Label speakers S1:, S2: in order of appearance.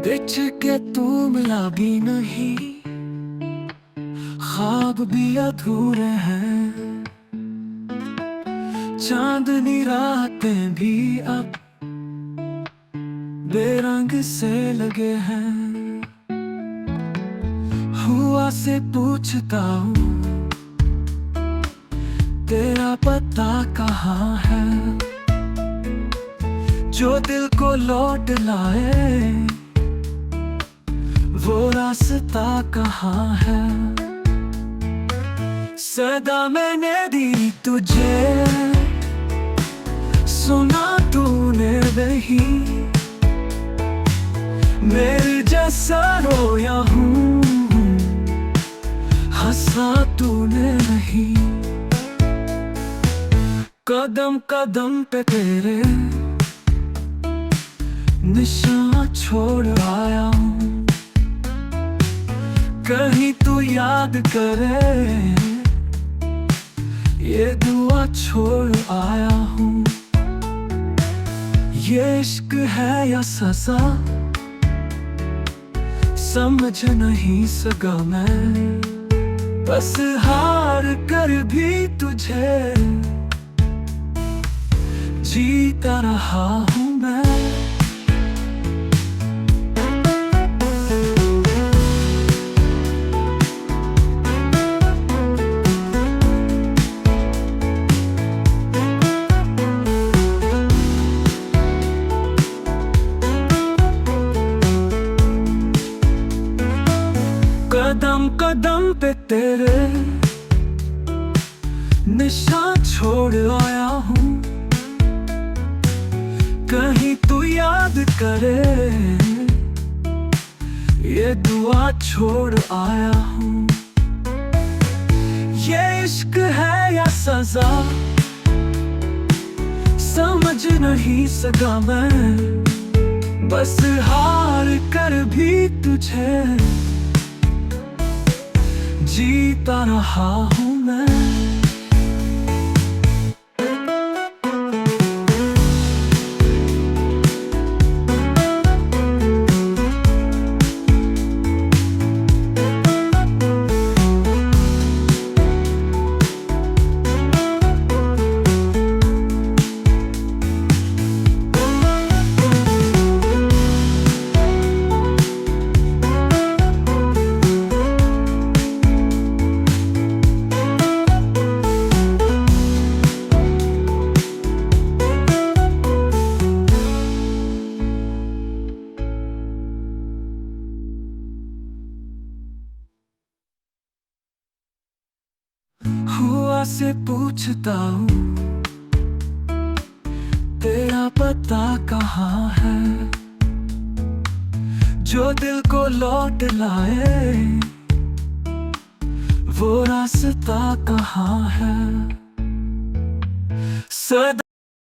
S1: बिछ के तू मिला भी नहीं, ख्वाब भी अधूरे हैं। चांदनी रातें भी अब बेरंग से लगे हैं। हुआ से पूछता हूँ तेरा पता कहाँ है, जो दिल को लौट लाए वो रास्ता कहाँ है। सदा मैंने दी तुझे, सुना तूने नहीं, मेरे जैसा रोया हूँ, हंसा तूने नहीं। कदम कदम पे तेरे निशान छोड़ आया हूँ, कहीं तू याद करे ये दुआ छोड़ आया हूँ। ये इश्क है या सजा समझ नहीं सका मैं, बस हार कर भी तुझे जीता रहा हूँ मैं। कदम कदम पे तेरे निशान छोड़ आया हूँ, कहीं तू याद करे ये दुआ छोड़ आया हूँ। ये इश्क है या सजा समझ नहीं सका मैं, बस हार कर भी तुझे जीता रहा हूँ मैं। हुआ से पूछता हूँ तेरा पता कहाँ है, जो दिल को लौट लाए वो रास्ता कहाँ है। सदा